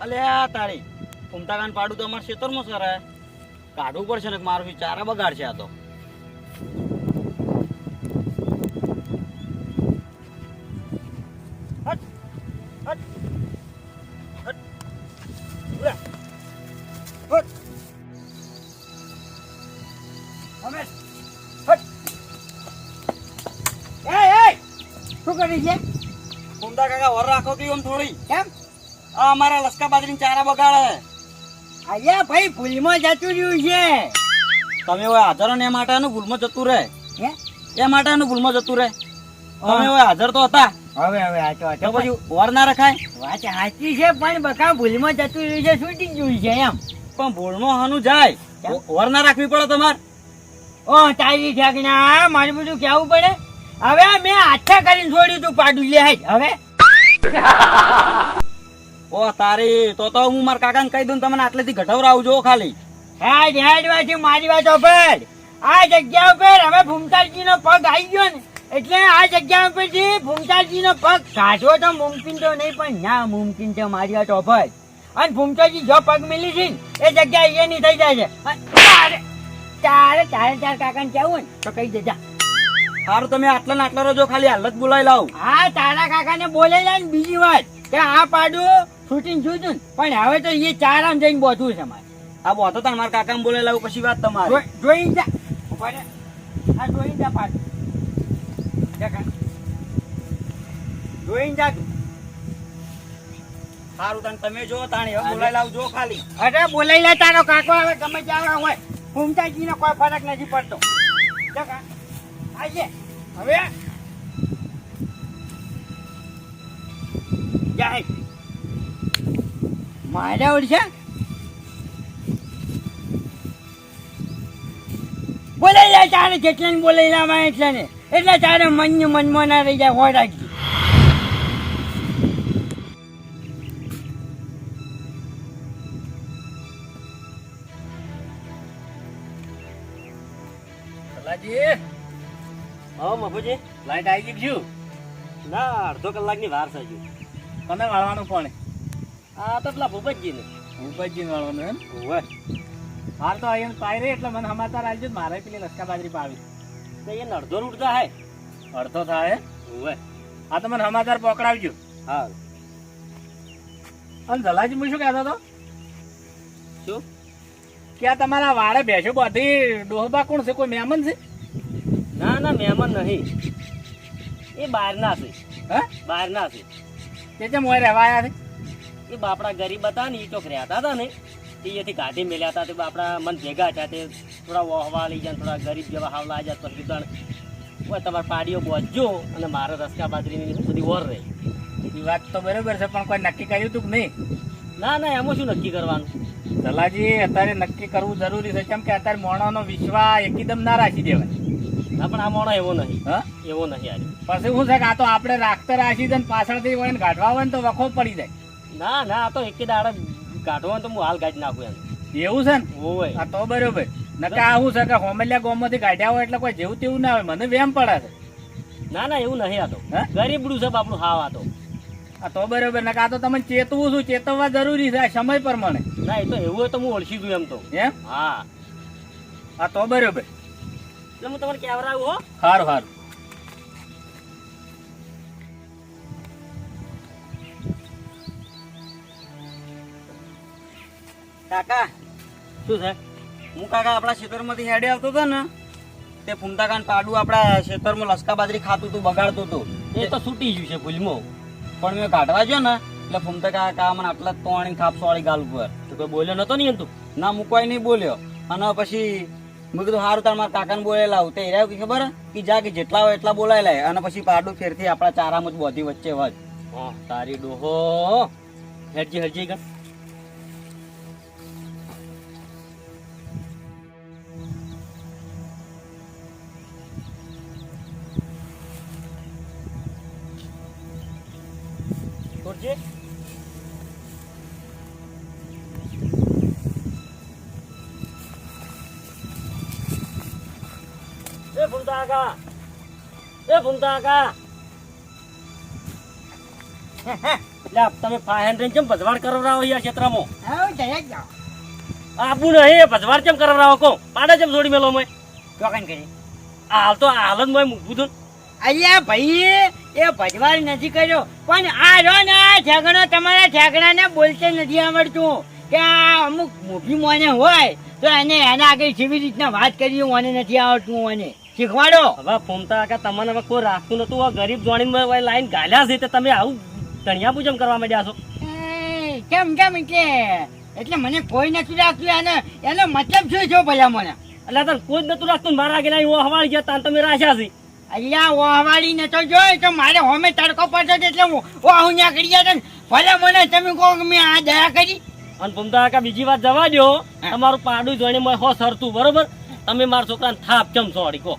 અલ્યા તારી ફૂમતાકાન પાડું તો અમારા ખેતરમાં સરે કાઢવું પડશે ને મારું ચારા બગાડશે આ તો. હટ હટ હટ ઉરા હટ અમે હટ એ શું કરી છે ફૂમતા કાકા વર રાખો તો એમ થોડી કેમ આ અમારા લસકા બાજરીના ચારા બગાડે. અલ્યા ભાઈ ભૂલમાં જતું રહ્યું છે. તમે હવે હાજર ને એ માટેનું ભૂલમાં જતું રહે હે એ માટેનું ભૂલમાં જતું રહે. તમે હવે હાજર તો હતા હવે આ તો તો પછી વર ના રખાય. વાત સાચી છે પણ બકા ભૂલમાં જતું રહ્યું છે શૂટિંગ જોઈ છે એમ. પણ ભૂલમાં હાનું જાય વર ના રાખવી પડે તમારે. ઓ તારી ઠેકના મારે બધું કેવું પડે. હવે મેં હાથે કરીને છોડ્યું તું પાડું લે હવે ઓ તારી તો હું મારા કાકાને કહી દઉં તમને આટલેથી ઘટવરાવજો ખાલી. હેડ વાંચી મારી વાત ઉપર આ જગ્યા ઉપર હવે ભૂમતાલજી નો પગ આવી ગયો ને એટલે આ જગ્યા ઉપરથી ભૂમતાલજી નો પગ કાઢવો તો મુમકિન તો નહીં પણ ના મુમકિન છે મારી વાત ઉપર. અને ભૂમતાલજી જો પગ મિલી છે ને એ જગ્યા એની થઈ જાય છે. તારે કાકાને કેવું ને તો કહી દેજા. સારું તમે આટલા ને આટલા રોજો ખાલી હાલત બોલાવી લાવું. હા તારા કાકાને બોલે જાય ને બીજી વાત કે આ પાડું શૂટિંગ જોયું ને પણ હવે તો એ ચારામ જઈને બોધું છે મારે. આ બોતો તાર મારા કાકાને બોલાવી લાવું પછી વાત તમારી. જોઈ જા ઉભા રહે. આ જોઈ જા પાડું દેખા જોઈ જા તું. સારું તાણ તમે જો તાણી હવે બોલાવી લાવજો ખાલી. અરે બોલાઈ લે તારો કાકો હવે ગમે ત્યાં હોય ભૂમતાજીનો કોઈ ફરક નથી પડતો. દેખા આજે હવે જાય મારા ઓળશે બોલાઈ જાય તારે જેટલા ને બોલાઈ લાવવા એટલા ને એટલે તારે મનમાં ના રહી જાય હોય રાખજો. હા મફુજી લાઈટ આવી ગઈ છું ના અડધો કલાકની વાર છે હજુ. તમે વાળવાનું કોણે? આ તો પેલા ભૂપતજી ને ભૂપતજી વાળવાનું એમ? હોય હાર તો અહીંયા પાઈ રહી એટલે મને સમાચાર આવી છે મારે પેલી લસકા બાજરી પાવી તો એ અડધો રૂટ હે અડધો થાય. હોય હા તો મને સમાચાર પકડાવજો. હા અને જલાજી હું શું કહેતો હતો શું કે આ તમારા વાળે બેસો બધી ડોહબા કોણ છે? કોઈ મહેમાન છે? ના ના મહેમાન નહીં એ બહારના છે. હા બહારના છે તે જેમ હોય રહેવા આવ્યા છે. એ બાપડા ગરીબ હતા ને એ ચોક રહેતા હતા ને એથી કાઢી મેલ્યા હતા. તે બાપડા મન ભેગા હતા તે થોડા વહવા લઈ જાય થોડા ગરીબ જેવા હાવલા જાય પછી કીધું હોય તમારે પાડીઓ બોજજો અને મારે રસકા બાજરીની બધી ઓર રહે. એ વાત તો બરોબર છે પણ કોઈ નક્કી કર્યું તું કે નહીં? ના ના એમાં શું નક્કી કરવાનું. જલાજી અત્યારે નક્કી કરવું જરૂરી છે કેમ કે અત્યારે મોણાનો વિશ્વાસ એકદમ ના રાખી દેવાય. ના પણ આ મોણો એવો નહીં. હા એવો નહીં આજે. પછી શું છે કે આ તો આપણે રાખતા રાખી દે પાછળથી હોય ને કાઢવા હોય ને તો વખો પડી જાય. ના ના આ તો એક દાડે કાઢવો તો હું હાલ કાઢી નાખું એમ. એવું છે ને? હોય આ તો બરોબર. નકા આવું છે કે હોમલિયા ગામમાંથી કાઢ્યા હોય એટલે કોઈ જેવું તેવું ના હોય. મને વેમ પડે છે. ના ના એવું નહીં આ તો હા? ગરીબડું છે બાપડું હાવ આ તો. આ તો બરોબર. નકા આ તો તમે ચેતવું છું ચેતવવા જરૂરી છે આ સમય પ્રમાણે. ના એ તો એવું હોય તો હું ઓળખી દઉં એમ તો. એમ? હા આ તો બરોબર. એટલે હું તમને કેવરાવું હો. સારું સારું. કાકા શું છે હું કાકા આપણા ખેતરમાંથી હેડે આવતો હતો ને તે ફૂમતાકાન પાડું આપણા ખેતરમાં લસકા બાજરી ખાતું હતું બગાડતું હતું એ તો છૂટી ગયું છે ભૂલમાં પણ મેં કાઢવા ગયો ને એટલે ફૂમતા કાકા મને આટલા તોણી થાપસો વાળી ગાલ ઉપર તો કોઈ બોલ્યો નતો નહીં તું ના મૂકવાય નહીં બોલ્યો. અને પછી મેં કીધું સારું તાર મારા કાકાને બોલાવી લાવું તે રહ્યા ખબર કે જા કે જેટલા હોય એટલા બોલાવી લાય અને પછી પાડું ફેરથી આપણા ચારામાં જ બોધી વચ્ચે વચ. હા તારી ડોહો હેડજી હેડજી કર. છોડજે. એ ફૂમતા કાકા એટલે તમે 500 કેમ ભજવાડ કરાવરાવો યાર ક્ષેત્રમાં હા જઈ જાઓ આબુ નહીં ભજવાડ કેમ કરાવરાવો કો પાડા કેમ જોડી મેલો મેં ચોકન કરી હાલ તો હાલ જ મેં મૂકવું હતું અલ્યા ભાઈ એ ભજવાડ નથી કર્યો પણ આ જો ને આ ઠેકણો તમારા ઠેકણાને બોલતે નથી આવડતું કે આ અમુક મોભી મોને હોય તો એને એના આગળ કેવી રીતના વાત કરી મને નથી આવડતું મને શીખવાડો હવે ફોમતા કે તમને હવે કોઈ રાખતું નતું આ ગરીબ જોડીને લાઈન ગાલ્યા છે તો તમે આવું ધણિયા પૂજમ કરવા માંડ્યા છો એ, કેમ કેમ એટલે મને કોઈ નથી રાખતું એનો મતલબ શું છો ભલા મને એટલે તને કોઈ જ નતું રાખતું ને મારા આગળ આવીને હવાળી ગયા તાન તમે રાખ્યા છે અહીંયા ઓહવાડી નતો જોઈ તો મારે હોમે તડકો પડતો હતો એટલે હું અહીંયા કરી ગયા ને ભલે મને તમે કહો કે મેં આ દયા કરી અને ફોમતા કે બીજી વાત જવા દો તમારું પાડું જોઈને મેં હો સરતું બરોબર તમે મારા છોકરાને થાપ કેમ સોડી કહો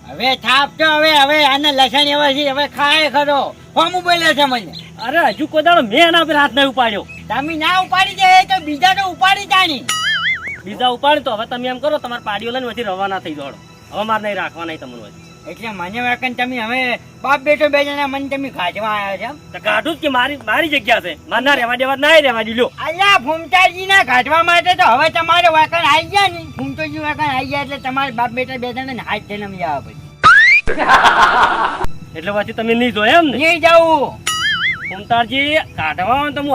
હવે થાપ તો હવે આના લસણ એવા છે હવે ખાય ખરો હોમું બોલે છે મને અરે હજુ કોઈ દાડો મેં એના પર હાથ નહીં ઉપાડ્યો તમે ના ઉપાડી દે તો બીજા તો ઉપાડી જાણી બીજા ઉપાડ તો હવે તમે એમ કરો તમારા પાડીઓ લઈને વચ્ચે રવાના થઈ દોડો હવે મારે નહીં રાખવા નહીં તમને વચ્ચે એટલે મને વાકન તમે હવે બાપ બેટો બે જણા મને તમે ખાજવા આવ્યા છે એમ? તો કાઢું જ કે મારી જગ્યા છે મારે ના રહેવા દેવા ના રહેવા દીધો અલ્યા ફૂમતાજી ના કાઢવા માટે તો હવે તમારે વાકણ આવી ગયા ને ફૂમતોજી વાકણ આવી ગયા એટલે તમારે બાપ બેટા બે જણા હાથ જન્મ જવા પછી એટલે પછી તમે નહીં જોયા એમ ને નહીં જવું ફૂમતાજી કાઢવા તો હું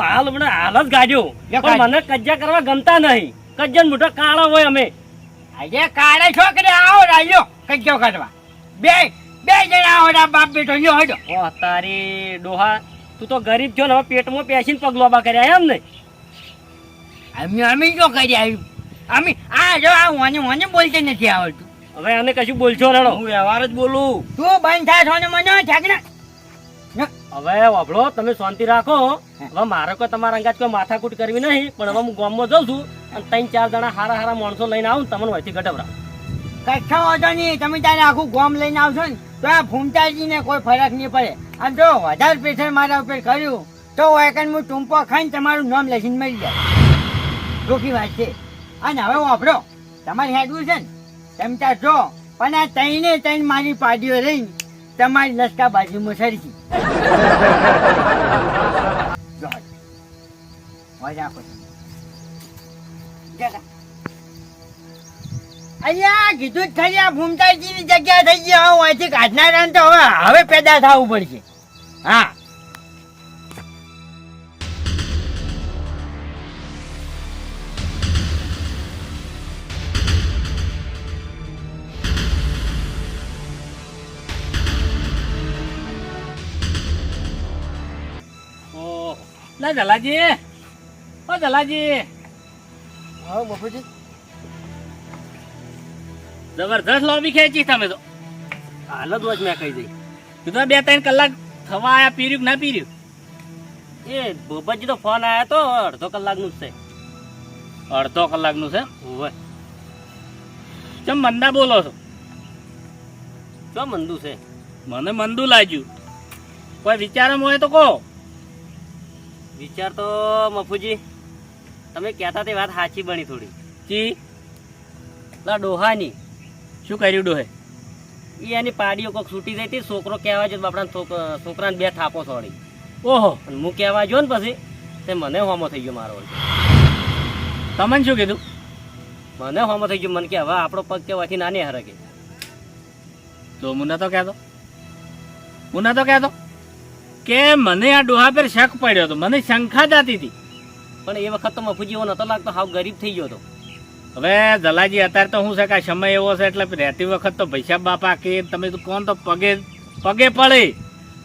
હાલ જ ગાડ્યો લ્યો પણ મને કજ્જા કરવા ગમતા નહીં કજ્જન મોટા કાળા હોય અમે આજે કાળે છોકરે આવો રાજો કજ્જો કરવા બે જણા આવો બાપ બેટો લ્યો હજો ઓ તારી ડોહા તું તો ગરીબ છો ને હવે પેટમાં પેસીને પગલોબા કર્યા એમ ને અમે શું કરી આવ્યું અમે આ જો આ મને બોલતે નથી આવડતું હવે આને કશું બોલશો રડો હું વ્યવહાર જ બોલું તું બંધ થાય છો ને મને ઠાકરા હવે વાપડો તમે શાંતિ રાખો હવે મારે કોઈ તમારા અંગાત કોઈ માથાકૂટ કરવી નહીં પણ હવે હું ગામમાં જાઉં છું અને 3-4 જણા હારા માણસો લઈને આવું તમને વહીથી ગઢવરા કચ્છો વાંધો નહીં તમે તારે આખું ગામ લઈને આવશો ને તો આ ફૂમતાજી ને કોઈ ફરક નહીં પડે અને જો વધારે પ્રેશર મારા ઉપર કર્યું તો એકન હું ટૂંપો ખાઈને તમારું નામ લખીને મળી જાય ચોખ્ખી વાત છે અને હવે વાપરો તમારે હેડવું છે ને તમે ત્યાં જો પણ આ ત્રણે મારી પાડીઓ રહીને તમારી લસકા બાજુમાં સરકી અહીંયા કીધું જ ખરી આ ભૂમતાજી ની જગ્યા થઈ ગઈ હવે અહીંથી કાઢનારા તો હવે પેદા થવું પડશે હા લા જલાજી ઓ જલાજી હા બાપુજી જબરદસ્ત લોબી ખેંચી તમે તો હાલ જ મેં કહી દઈ કીધું 2-3 કલાક થવા આયા પીર્યું કે ના પીર્યું એ ભોપાજી તો ફોન આવ્યો તો અડધો કલાકનું જ છે અડધો કલાકનું છે ઓવે ચમ મંદા બોલો છો શું મંદુ છે મને મંદુ લાગ્યું કોઈ વિચારમાં હોય તો કહો વિચાર તો મફુજી તમે કહેતા તે વાત સાચી બની થોડી જી લા ડોહાની શું કર્યું ડોહે એ એની પાડીઓ કોક છૂટી જઈ હતી છોકરો કહેવા જો બાપડા છોકરાને 2 થાપો છોડી ઓહો અને હું કહેવા જો ને પછી તે મને હોમો થઈ ગયો મારો તમને શું કીધું મને હોમો થઈ ગયો મને કે હવે આપણો પગ કેવાથી નાની હરકે તો મુના તો કહેતો કે મને આ ડોહા પર શક પડ્યો હતો મને શંકા જાતી હતી પણ એ વખત તો મફુજી એવો નતો લાગતો હાવ ગરીબ થઈ ગયો હતો હવે જલાજી અત્યારે તો શું છે કે આ સમય એવો છે એટલે રહેતી વખત તો ભૈસાબ બાપા કે તમે તો કોણ તો પગે પડે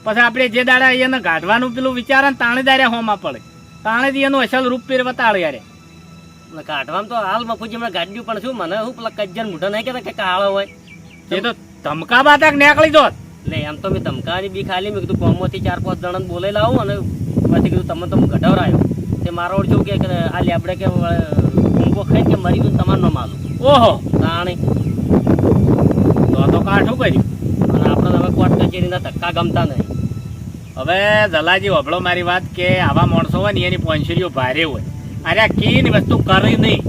પછી આપણે જે દાડા એને કાઢવાનું પેલું વિચારે ને તાણે દાડે હોમાં પડે તાણેથી એનું અસલ રૂપ પેર બતાડે યારે કાઢવામાં તો હાલ મફુજી હમણાં ગાડ્યું પણ શું મને શું પેલા કજ્જન મોઢા નહીં કહેતા કે કાળો હોય એ તો ધમકા બાતા નીકળી દો એટલે એમ તો મેં ધમકાની બી ખાલી મેં કીધું કોમમાંથી 4-5 જણાને બોલાઈ લાવું અને પછી કીધું તમે તો હું ગઢવરાયો તે મારો ઓળખ્યું કે આ લેબડે કે ઊંઘો ખાઈને કે મરી ગયું તમારું ન માલું ઓહો તાણી તો કાઠું કર્યું અને આપણે હવે કોર્ટ કચેરીના ધક્કા ગમતા નહીં હવે જલાજી વભળો મારી વાત કે આવા માણસો હોય ને એની પોંછરીઓ ભારે હોય અરે આ કીની વસ્તુ કરી નહીં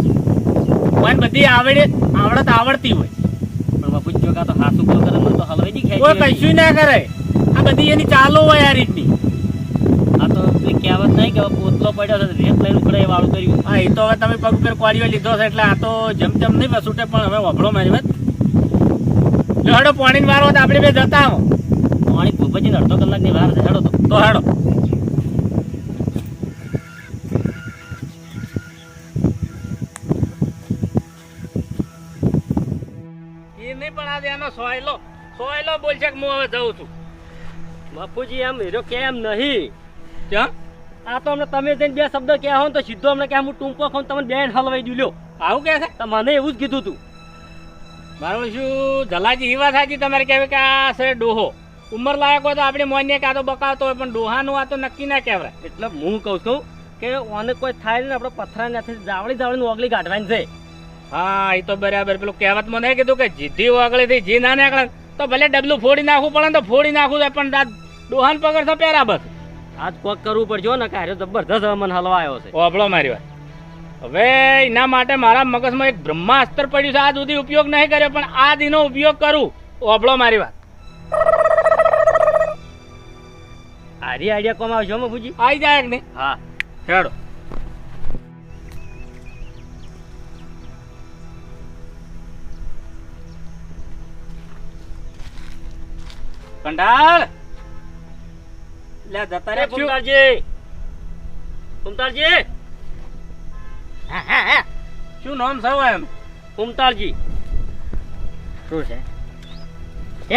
પણ બધી આવડત આવડતી હોય પણ બાપુ જો કા તો હાથ ઉપર કરે મને તો હલવાઈ દી કોઈ કશું ના કરે આ બધી એની ચાલો હોય આ રીતની આ તો કહેવત નહીં કે પોતલો પડ્યો છે રેત લઈને ઉપડે એ વાળું કર્યું. હા એ તો હવે તમે પગ ઉપર કોળીઓ લીધો છે એટલે આ તો જેમ તેમ નહીં વસૂટે પણ હવે વભળો મારી વાત. જો હેડો પાણીની વાર હોત આપણે બે જતા આવો. પાણી ભૂપતજીને અડધો કલાકની વાર છે, હેડો તો હેડો. એ નહીં પણ આજે એનો સોયલો બોલશે કે હું હવે જઉં છું. બાપુજી એમ હીરો કેમ નહીં? ક્યાં આ તો હમણાં તમે જઈને બે શબ્દ કહ્યા હો ને તો સીધો હમણાં કે હું ટૂંકો ખાઉં તમને બેન હલવાઈ દઉં લ્યો. આવું કે છે? તો મને એવું જ કીધું તું. મારું શું જલાજી એ વાત સાચી તમારે કહેવાય કે આ છે ડોહો ઉંમર લાયક હોય તો આપણે મોન્ય કાં તો બકાવતો હોય પણ ડોહાનું આ તો નક્કી ના કહેવાય. એટલે હું કહું છું કે ઓને કોઈ થાય ને આપણે પથરા નથી જાવડી ઓગળી કાઢવાની છે. હા એ તો બરાબર. પેલું કહેવતમાં નહીં કીધું કે જીધી ઓગળીથી જી ના નીકળે તો ભલે ડબલું ફોડી નાખવું પડે તો ફોડી નાખવું છે પણ ડોહાન પકડ તો પહેરા બસ. આજ કોક કરવું પડશે ને કે જબરદસ્ત મને હલવાયો છે. ઓભળો મારી વાત. હવે એના માટે મારા મગજમાં એક બ્રહ્માસ્ત્ર પડ્યું છે. આજ સુધી ઉપયોગ નહીં કર્યો પણ આ દીનો ઉપયોગ કરું. ઓભળો મારી વાત. આરી આઈડિયા કોમ આવશે બાપુજી? આવી જાય કે નહીં? હા હેડો. કંડાળ લે જતા રે ફૂમતાલજી. ફૂમતાલજી શું નામ સૌ એમ? ફૂમતાલજી શું છે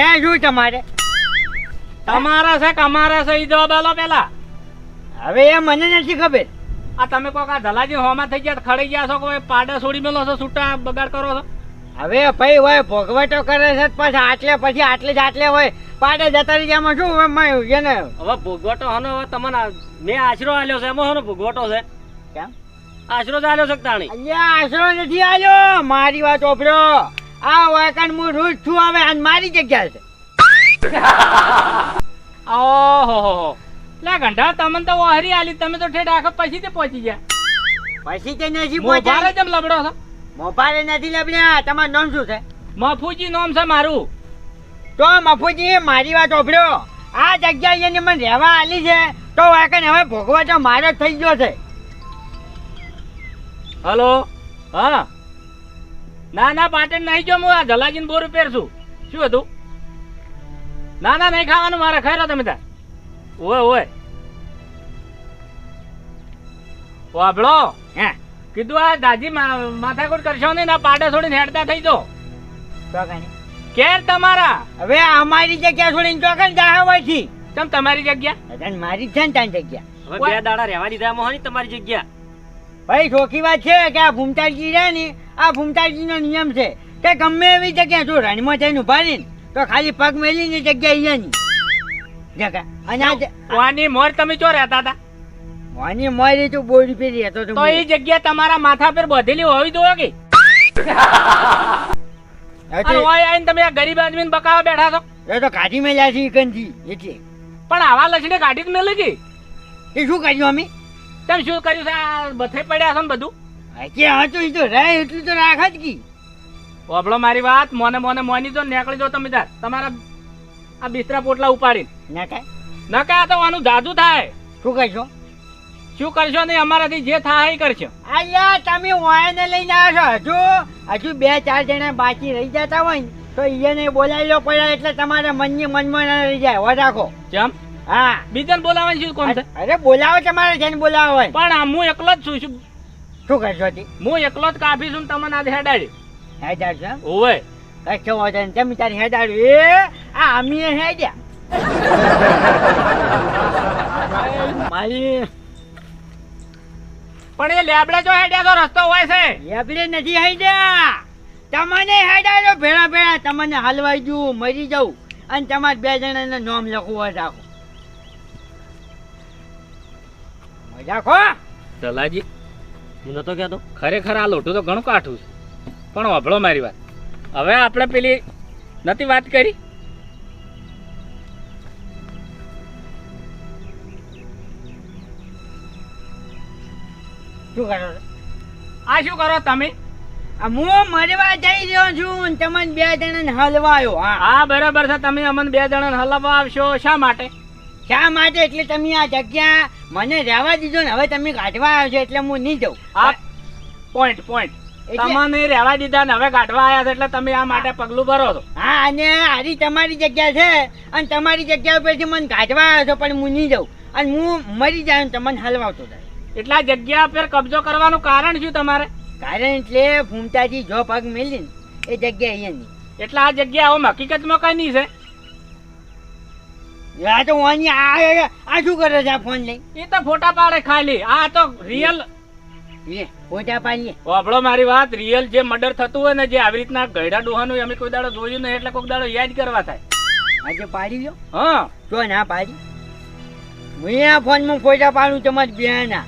એ શું તમારે? તમારા છે કે અમારા છે એ જવાબ આલો પેલા. હવે એ મને નથી ખબર. આ તમે કોક આ ધલાજી હોમાં થઈ ગયા ખડી ગયા છો કોઈ પાડા છોડી મેલો છો છૂટા બગાડ કરો છો. હવે ભાઈ હોય ભોગવટો કરે છે પછી આટલે જ આટલે હોય પાડે જતા રહી એમાં શું હોય એને હવે ભોગવટો હનો હવે તમને મેં આશરો આલ્યો છે એમાં હનો ભોગવટો છે? કેમ આશરો જ આલ્યો છે કે તાણી? અલ્યા આશરો નથી આલ્યો. મારી વાત ઓપરો આ વાકણ હું રોજ છું હવે આજ મારી જગ્યા છે. ઓહો લે ગંઢા તમને તો ઓહરી આલી તમે તો ઠેઠ આખો પછી તે પહોંચી ગયા. પછી તે નથી મોભારે પહોંચ્યા. જેમ લબડો છો. મોપારે નથી લબડ્યા. તમારું નામ શું છે? મફુજી નામ છે મારું. તો મફુજી મારી વાત ઓપરો આ જગ્યા એને મને રહેવા આલી છે તો વાકણ હવે ભોગવટો મારો જ થઈ ગયો છે. હલો હા ના પાટણ નહીં જો હું આ જલાજીને બોર પેર છું. શું હતું? ના નહીં ખાવાનું મારે ખાઈ તમે તાર. ઓય વાભળો હે કીધું આ દાજી માથાકૂટ કરશો નહીં ના પાડા છોડીને હેડતા થઈ જો તો કાંઈ કેર તમારા. હવે અમારી જગ્યા છોડીને ચોકન જાહે હોય છે. ચમ તમારી જગ્યા અதான் મારી જ છે ને તારી જગ્યા. હવે બે દાડા રહેવા દીધા એમાં હની તમારી જગ્યા. ભાઈ ચોખ્ખી વાત છે કે આ ભૂમતાજી રહે ને આ ભૂમતાજી નો નિયમ છે કે ગમે એવી જગ્યા જો રણમાં જઈને ઉભા રહે ને તો ખાલી પગ મેલીને જગ્યા અહીંયાની જગા અને આ વાની મોર તમે ચો રહેતા હતા વાની મોરી તું બોરી પેરી હતો તો એ જગ્યા તમારા માથા પર બધેલી હોવી જોઈએ કે અને ઓય આઈને તમે આ ગરીબ આદમીને બકાવા બેઠા છો. એ તો કાઢી મેલ્યા છે કંજી એટલે પણ આવા લક્ષણે કાઢી જ મેલે કે એ શું કર્યું અમે તમે શું કર્યું છે? આ બથે પડ્યા છો ને બધું. કે હા તો એ તો રહે એટલું તો રાખ જ કી. ઓભળો મારી વાત. મોની જો નીકળી જો તમે તાર તમારા આ બિસ્તરા પોટલા ઉપાડી ના કાંઈ નકા તો આનું જાદુ થાય. શું કરશો? શું કરશો નહીં અમારાથી જે થાય એ કરશો. અલ્યા તમે વાયને લઈને આવ્યો છો હજુ 2-4 જણા બાકી રહી જતા હોય ને તો એને બોલાવી લો પડ્યા એટલે તમારે મનમાં ના રહી જાય હો રાખો. જેમ હા બીજાને બોલાવવાનું શું કોણ છે? અરે બોલાવો તમારે જેને બોલાવો હોય. પણ આ હું એકલો જ છું. શું કરશો તી? હું એકલો જ કાપી છું તમને આ હેડાડી હેડાડ છે ઓવે કશો વાંધો નહીં. તમે તારી હેડાડ્યું એ આ અમીએ હેડ્યા મારી પણ એ લેબડા જો હેડ્યા તો રસ્તો હોય છે. આપણે નથી હેડ્યા તમને હેડાડો ભેળા ભેળા તમને હલવાઈ જવું મરી જવું અને તમારે 2 જણાને નામ લખવું હોય રાખો રાખો. ચલાજી હું નતો કહેતો. ખરેખર આ લોટું તો ઘણું કાઠું છે પણ વાપરો મારી વાત. હવે આપણે પેલી નથી વાત કરી શું કરો? આ શું કરો તમે? હું મરવા જઈ રહ્યો છું તમને 2 જણાને હલવાયો. હા હા બરાબર છે. તમે અમને 2 જણાને હલાવવા આવશો શા માટે? શા માટે? એટલે તમે આ જગ્યા મને રહેવા દીધો ને હવે તમે કાઢવા આવ્યો છો એટલે હું નહીં જાઉં. આ પોઈન્ટ એટલે- તમને રહેવા દીધા ને હવે કાઢવા આવ્યા છે એટલે તમે આ માટે પગલું ભરો છો. હા, અને આરી તમારી જગ્યા છે અને તમારી જગ્યા ઉપરથી મને કાઢવા આવ્યો છો પણ હું નહીં જાઉં અને હું મરી જાય ને તમને હલવાવતો થાય. એટલે આ જગ્યા પર કબજો કરવાનું કારણ શું તમારે? કારણ એટલે ફૂમતાજી જો પગ મેલી ને એ જગ્યા અહીંયાની. એટલે આ જગ્યા આમ હકીકતમાં કઈ નહીં છે. આ તો ઓની આ શું કરે છે આ ફોન લઈ? એ તો ફોટા પાડે ખાલી. આ તો રિયલ. લે ફોટા પાડીએ. વાપડો મારી વાત, રિયલ જે મર્ડર થતું હોય ને, જે આવી રીતના ગયડા ડોહાનું અમે કોઈ દાડો જોયું નહીં એટલે કોઈક દાડો યાદ કરવા થાય. આજે પાડી લો હા, તો ના પાડી. હું આ ફોનમાં ફોટા પાડું તમારે બેના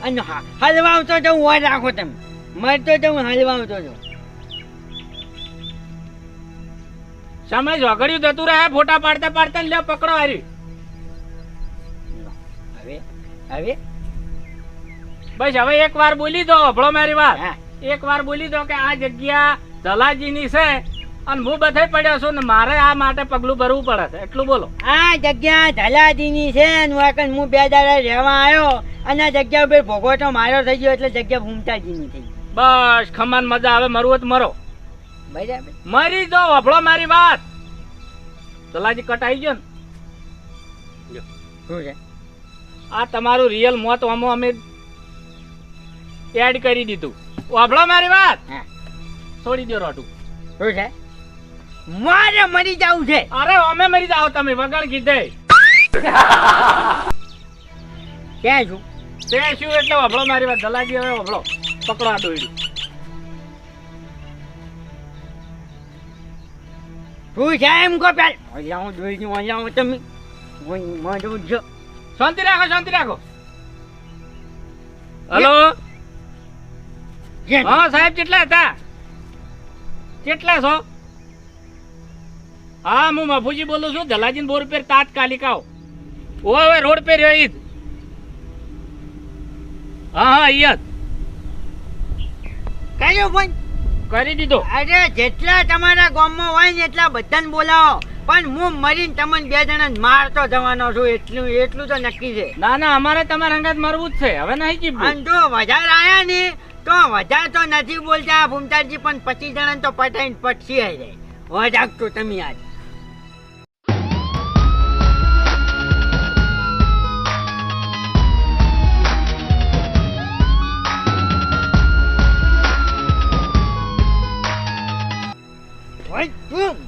અને હલવાવતો તો હું રાખો તમે મરતો તો હું હલવાવતો તો. સમય ઝઘડ્યું જતું રહે ફોટા પાડતા પાડતા ને લ્યો પકડો હારી. હવે હવે બસ હવે એક વાર બોલી દો, હભળો મારી વાત. હા. એક વાર બોલી દો કે આ જગ્યા જલાજીની છે અને હું બધે પડ્યો છું ને મારે આ માટે પગલું ભરવું પડે છે, એટલું બોલો. આ જગ્યા ધલાદીની છે ને હું 2 દાડા રહેવા આવ્યો અને આ જગ્યા ઉપર ભોગવટો મારો થઈ ગયો એટલે જગ્યા ભૂમતાજીની થઈ ગઈ. બસ ખમાન મજા આવે, મરવું હોય તો મરો, બરાબર. મરી જાઓ. હભળો મારી વાત, જલાજી કટ આવી ગયો ને, શું છે? આ તમારું રિયલ મોત આમાં અમે એડ કરી દીધું. હભળો મારી વાત, હા. છોડી દો રોટું. શું છે? મારે મરી જવું છે. અરે અમે મરી જાઓ તમે વગર કીધે. ક્યાં છું? તે શું એટલે હભળો મારી વાત, જલાજી હવે હભળો, પકડો આ દોયડી. શું છે એમ કહો પેલ. ઓલાવું જોઈ ઓલાવું તમે મારું જો. શાંતિ રાખો, શાંતિ રાખો. હલો, હા સાહેબ, કેટલા હતા? કેટલા છો? હા, હું મફુજી બોલું છું, જલાજીન બોર પર તાત્કાલિક આવો. ઓય રોડ પર રહ્યો ઈ જ. હા હા, ઈ કયો ફોન કરી દીધો. અરે જેટલા તમારા ગામમાં હોય ને એટલા બધાને બોલાવો પણ હું મરીને તમને 2 જણા મારતો જવાનો છું એટલું તો નક્કી છે. ના ના, અમારે તમારા અંગાત મરવું જ છે, હવે નહીં જીવવું. અને જો વધારે આયા ને તો વધારે તો નથી બોલતા ભૂમતાજી પણ 25 જણા તો પટાઈને પટસી આવી જાય. વધાગતો તમે આજ.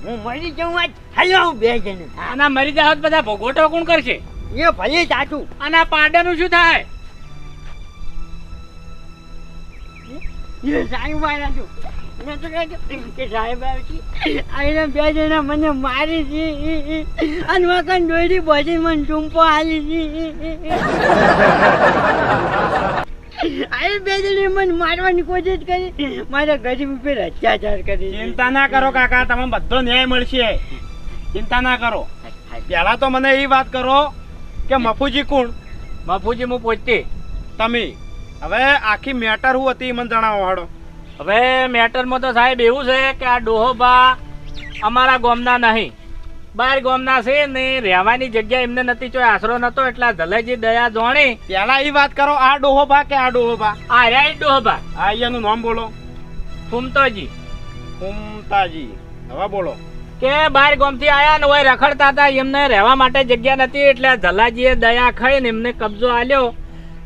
હું મરી જાઉં આજ હલવાઉં 2 જણા. આના મરી જાવ તો બધા ભોગવટો કોણ કરશે? એ ભલે સાચું. અને આ પાડાનું શું થાય? એ સાહેબ આવ્યા છું. મેં તો કહ્યું કે સાહેબ આવશે આઈને 2 જણા મને મારી છે અને વખત દોડી બધી મને ચૂંપો હાલી છે. આ 2 જણે મને મારવાની કોશિશ કરી, મારા ગરીબ ઉપર અત્યાચાર કરી. ચિંતા ના કરો કાકા, તમે બધો ન્યાય મળશે, ચિંતા ના કરો. પેલા તો મને એ વાત કરો કે મફુજી કોણ? મફુજી હું પોચતી. તમે હવે આખી મેટર શું હતી મને જણાવો હાડો. હવે મેટરમાં તો સાહેબ એવું છે કે આ ડોહોબા અમારા ગામના નહીં, બહાર ગામના છે ને રહેવાની જગ્યા એમને નથી, કોઈ આશરો નતો એટલે જલેજી દયા જોણી. પેલા એ વાત કરો, આ ડોહોબા કે આ ડોહોબા? આ રહ્યા ડોહોબા આ અહીંયાનું નામ બોલો. ફૂમતોજી. ફૂમતાજી. હવે બોલો. કે બહાર ગામથી આયા ને હોય રખડતા હતા, એમને રહેવા માટે જગ્યા નથી એટલે જલાજીએ દયા ખાઈને એમને કબજો આલ્યો,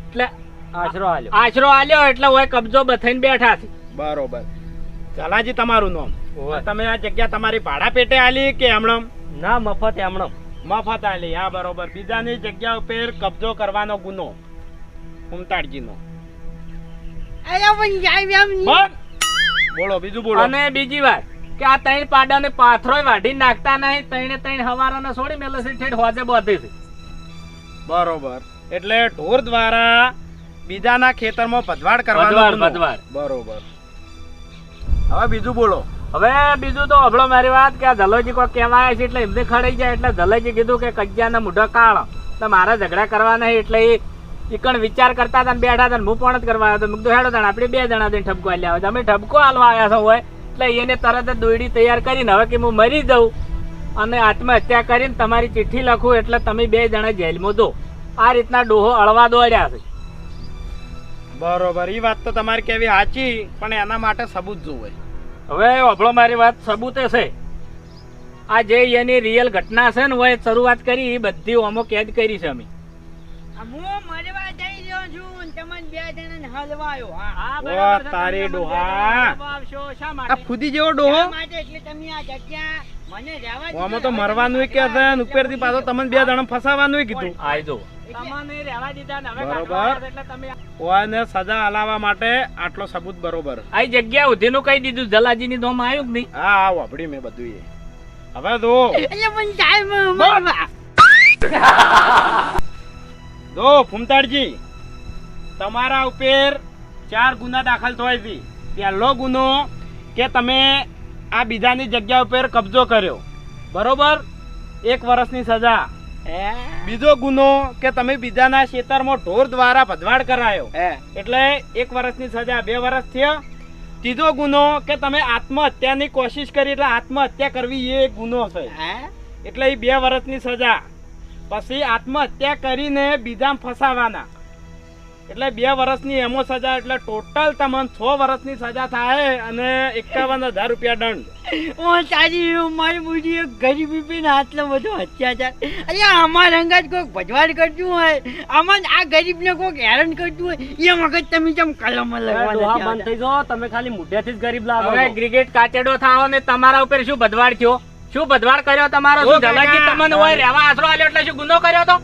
એટલે આશરો આલ્યો એટલે હોય કબજો બથાઈને બેઠા છે. બરોબર. ચલાજી તમારું નામ? ઓવે. તમે આ જગ્યા તમારી ભાડા પેટે આલી કે એમણમ? ના, મફત એમણો. મફત આલી. હા બરોબર. બીજાની જગ્યા ઉપર કબજો કરવાનો ગુનો ફૂમતાજીનો. અરે પણ સાહેબ એમ નહીં. બંધ. બોલો બીજું બોલો. અને બીજી વાત કે આ 3 પાડાને પાથરોય વાઢી નાખતા નહીં, 3 હવારાને છોડી મેલે છે ઠેઠ હોજે બોધી છે. બરોબર. એટલે ઢોર દ્વારા બીજાના ખેતરમાં ભજવાડ કરવાનો ભજવાડ, ગુનો. ભજવાડ. બરોબર. હવે બીજું બોલો. હવે બીજું તો હભળો મારી વાત કે આ જલોજી કોઈ કહેવાય છે એટલે એમને ખડાઈ જાય એટલે જલોજી કીધું કે કજિયાના મૂઢો કાળો તો મારા ઝઘડા કરવા નહીં એટલે એ ઈકણ વિચાર કરતા હતા ને બેઠા હતા ને હું પણ જ કરવા આવ્યો હતો. મેં કીધું હેડો તાણ આપણે 2 જણા થઈને ઠપકો આલ્યા આવે, અમે ઠપકો હાલવા આવ્યા છો હોય એટલે એને તરત જ દોયડી તૈયાર કરીને હવે કે હું મરી જાઉં અને આત્મહત્યા કરીને તમારી ચિઠ્ઠી લખું એટલે તમે 2 જણા જેલમાં દો. આ રીતના ડોહો અળવા દોડ્યા છે. બરોબર, એ વાત તો તમારી કેવી સાચી, પણ એના માટે સબૂત જોવે. હવે વાપરો મારી વાત, સબૂત છે આ જે એની રિયલ ઘટના છે ને હોય શરૂઆત કરી એ બધી ઓમો કેદ કરી છે અમે. હું મરવા જઈ રહ્યો છું ને તમને 2 જણાને હલવાયો. હા, ઓ બરાબર છે. તારી તમે ડોહા. આવશો શા આ માટે? ફૂદી જેવો ડોહો શા માટે કે તમે આ જગ્યા મને રહેવા દીધો? આમાં તો મરવાનું કે છે ને ઉપરથી પાછો તમને 2 જણા ફસાવાનું કીધું. આઈ જો તમને રહેવા દીધા ને હવે બરોબર. કાઢવા આવ્યા એટલે તમે ઓને સજા હલાવવા માટે આટલો સબૂત બરોબર. આ જગ્યા ઉધીનું કહી દીધું. જલાજીની દોમ આવ્યું કે નહીં? હા હા વાપડી મેં બધું એ. હવે જો એટલે પણ સાહેબ મરવા. જો ફૂમતાડજી, તમારા ઉપર 4 ગુના દાખલ થયા છે. પહેલો ગુનો કે તમે આ બીજાની જગ્યા ઉપર કબજો કર્યો, બરોબર, 1 વર્ષની સજા. બીજો ગુનો કે તમે બીજાના ખેતરમાં ઢોર દ્વારા ભદવાડ કરાયો, એટલે 1 વર્ષની સજા, 2 વર્ષ થયા. ત્રીજો ગુનો કે તમે આત્મહત્યાની કોશિશ કરી એટલે આત્મહત્યા કરવી એ એક ગુનો છે, એટલે એ 2 વર્ષની સજા. પછી આત્મહત્યા કરીને બીજા ફસાવાના એટલે 2 વર્ષની એમો સજા, એટલે ટોટલ તમને 6 વર્ષની સજા થાય અને 51,000 રૂપિયા દંડ. ઓ તારી મારી બુજી એક ગરીબી પીને આટલો બધો અત્યાચાર. અલ્યા અમારા અંગાત કોઈક ભજવાડ કરતું હોય, આમાં આ ગરીબને કોઈક હેરાન કરતું હોય, એ વખત તમે કેમ કલમ ડોહા લગવા બંધ થઈ જાઓ, તમે ખાલી મુઢેથી જ ગરીબ લાગો હવે છો. ક્રિકેટ કાચેડો થાઓ ને તમારા ઉપર શું ભદવાડ થયો? શું ભદવાડ કર્યો તમારો? શું ઓ કાકા. જલાજી તમને હોય રહેવા આશરો આલ્યો એટલે શું ગુનો કર્યો તો?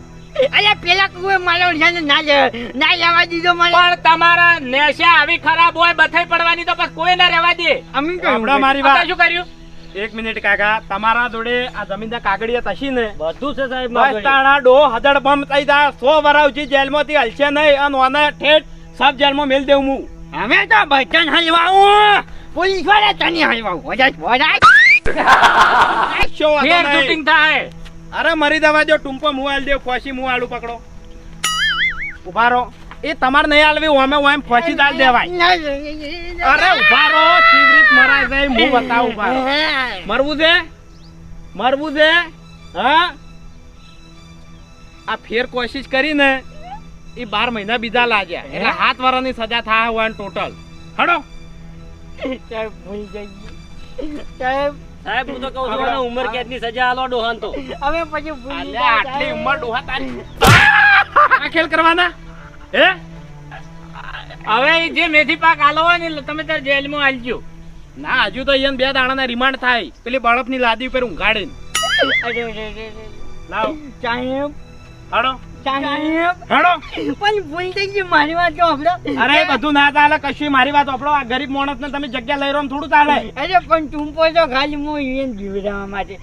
અલ્યા પેલા કોઈ મારો ઓળખાણ ના લેવા દીધો મને. પણ તમારા નેશા આવી ખરાબ હોય બથાઈ પડવાની તો પછી કોઈ ના રહેવા દે. અમે સાંભળો મારી આપણે વાત. શું કર્યું? 1 મિનિટ કાકા, તમારા જોડે આ જમીનના કાગળિયા થશી ને બધું છે સાહેબ બસ તાણા ડો હદડ બમ થઈ જાય, 100 વરાવજી જેલમાંથી હલશે નહીં અને ઓને ઠેઠ સબ જેલમાં મેલ દેવું હું. અમે તો બચન હલવાવું, પોલીસ વાળા તને હલવાવું. વજાજ વજાજ શું વાંધો ફેર નહીં. શૂટિંગ થાય. અરે મરી દવા જો ટૂંપો મું આલ દેવ, ફોસી મું આલું પકડો. ઉભા રહો, એ તમારે નહીં આલવી, ઓમે ઓમ ફોસી દાલ દેવાય. અરે ઉભા રહો, ચીવરીત મરાય છે, હું બતાવું. ઉભા રહો. મરવું છે, મરવું છે, હા? આ ફેર કોશિશ કરીને એ 12 મહિના બીજા લાગ્યા, એટલે 7 વર્ષની સજા થાય હોય ટોટલ. હડો. સાહેબ ભૂલ જઈએ સાહેબ. સાહેબ હું તો કહું છું એને ઉંમર કેદની સજા આલો ડોહાન તો. અમે પછી ભૂલી અલ્યા, આટલી ઉંમર ડોહા તારી આ ખેલ કરવાના હે? હવે ઈ જે મેથી પાક આલો હોય ને તમે તાર જેલમાં આલજો. ના, હજુ તો અહીંયા 2 દાડાના રિમાન્ડ થાય, પેલી બળફની લાદી ઉપર ઊંઘાડીને. લાવ સાહેબ હડો, સાહેબ હડો. પણ ભૂલ થઈ ગઈ મારી વાત તો હમણાં. અરે એ બધું ના ચાલે, કશું મારી વાત આપણો. આ ગરીબ માણસને તમે જગ્યા લઈ રહ્યો ને થોડું ચાલે. અરે પણ ટૂંપો તો ખાલી હું એને જીવડાવવા માટે.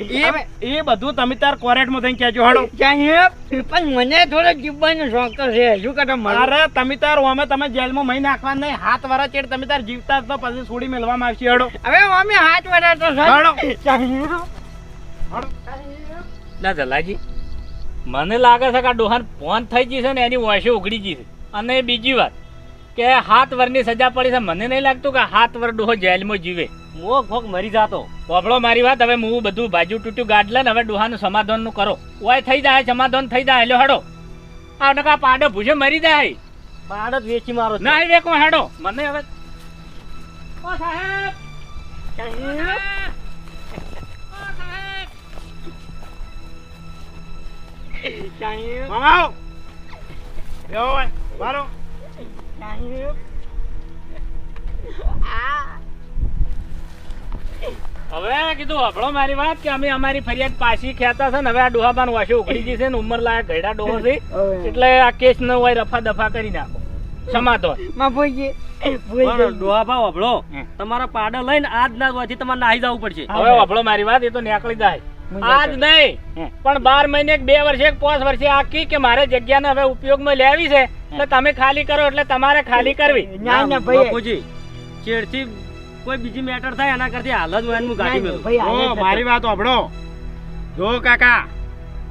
એ બધું તમે તાર કોરેટમાં થઈને કહેજો. હડો. સાહેબ પણ મને થોડો જીવવાનો શોખ તો છે. શું કરો મારે? અરે તમે તાર ઓમે તમે જેલમાં મહી નાખવા નહીં, 7 વર્ષ ચેડ તમે તાર જીવતા તો પછી છોડી મેળવામાં આવશે. હડો, હવે અમે હાથ વડા તો હડો. સાહેબ ના જલાજી, મને લાગે છે કે આ ડોહાન ફોન થઈ ગઈ છે ને એની વોઇસે ઉઘડી ગઈ છે. અને બીજી વાત કે 7 વર્ષની સજા પડી છે, મને નહીં લાગતું કે 7 વર્ષ ડોહો જેલમાં જીવે. મોક ફોક મરી જાતો. પોપડો મારી વાત, હવે હું બધું બાજુ તૂટ્યું ગાડલે ને હવે ડોહાનું સમાધાનનું કરો. ઓય થઈ જાય, સમાધાન થઈ જાય. હેલો હડો. આ નકા પાડો ભૂસે મરી જાય. પાડ જ વેચી મારો છો. ના વેકો હેડો. મને હવે ઓ સાહેબ, સાહેબ સાહેબ મામા આવો. બેહો ભાઈ, મારો. સાહેબ હવે કીધું હભળો મારી વાત કે અમે અમારી ફરિયાદ પાછી ખેતા છે ને હવે આ ડોહાબાન વાસે ઉઘડી ગઈ છે ને ઉંમર લાયક ગયડા ડોહો છે એટલે આ કેસ ન હોય રફા દફા કરી નાખો. સમાધાન. માફોજી પણ ડોહા ભાવ હભળો, તમારા પાડા લઈને આજ ના વાથી તમારે નાહી જવું પડશે. હવે હભળો મારી વાત, એ તો નીકળી જાય આજ નહીં પણ 12 મહિને 2 વર્ષે 5 વર્ષે આખી કે મારે જગ્યાને હવે ઉપયોગમાં લેવી છે એટલે તમે ખાલી કરો એટલે તમારે ખાલી કરવી. ના ના ભાઈ બાપુજી, ચેડથી કોઈ બીજી મેટર થાય એના કરતી હાલ જ હું એનું ગાડી મેળવું. જો મારી વાત સાંભળો. જો કાકા,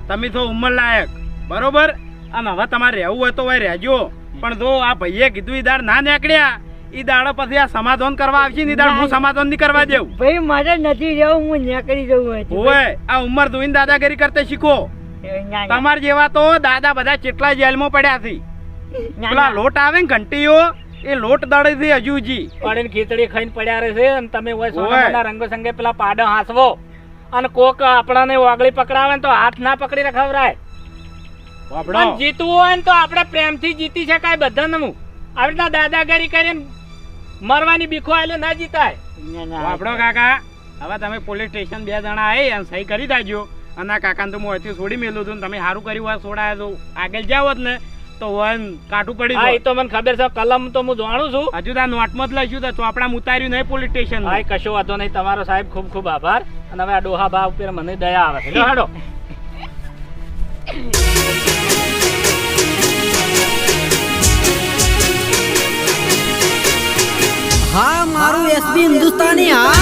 તમે તો ઉંમર લાયક, બરોબર, અને હવે તમારે રહેવું હોય તો હોય રહેજો. પણ જો આ ભાઈએ કીધું ઈદાર ના નીકળ્યા ઈ દાડો પછી આ સમાધાન કરવા આવશે ને દાડો હું સમાધાન નહીં કરવા દેવું. ભાઈ મારે નથી જવું, હું ન્યા કરી જવું હતું. ઓય આ ઉંમર જોઈને દાદાગીરી કરતા શીખો. તમાર જેવા તો દાદા બધા કેટલા જેલમાં પડ્યા છે. પેલા લોટ આવે ને ઘંટીઓ એ લોટ દળે છે હજુજી. પડે ખીચડી ખાઈને પડ્યા રહે છે અને તમે હોય સોનાના રંગો સંગે પેલા પાડો હાંસવો અને કોક આપણાને વાગળી પકડાવે ને તો હાથ ના પકડી રખાવરાય. અને જીતવું હોય ને તો આપણે પ્રેમથી જીતી શકાય બધાને. આવી રીતના દાદાગીરી કરીને મરવાની બીખો આવેલો ના જીતાય. આપણો કાકા હવે તમે પોલીસ સ્ટેશન 2 જણા આવી અને સહી કરી દાજો. અને આ કાકાને તો હું અહીંથી છોડી મેલું હતું ને તમે સારું કર્યું હોય છોડાયા તો આગળ જાવ જ ને તો વન કાઠું પડી હા, એ તો મને ખબર છે. કલમ તો હું જાણું છું. હજુ તો નોટમાં જ લઈશું તો ચોપડા ઉતાર્યું નહીં પોલીસ સ્ટેશન. હા, કશો વાંધો નહીં. તમારો સાહેબ ખૂબ ખૂબ આભાર. અને હવે આ ડોહા બા ઉપર મને દયા આવે છે. લો હેડો. હા મારું એસબી હિન્દુસ્તાની હા.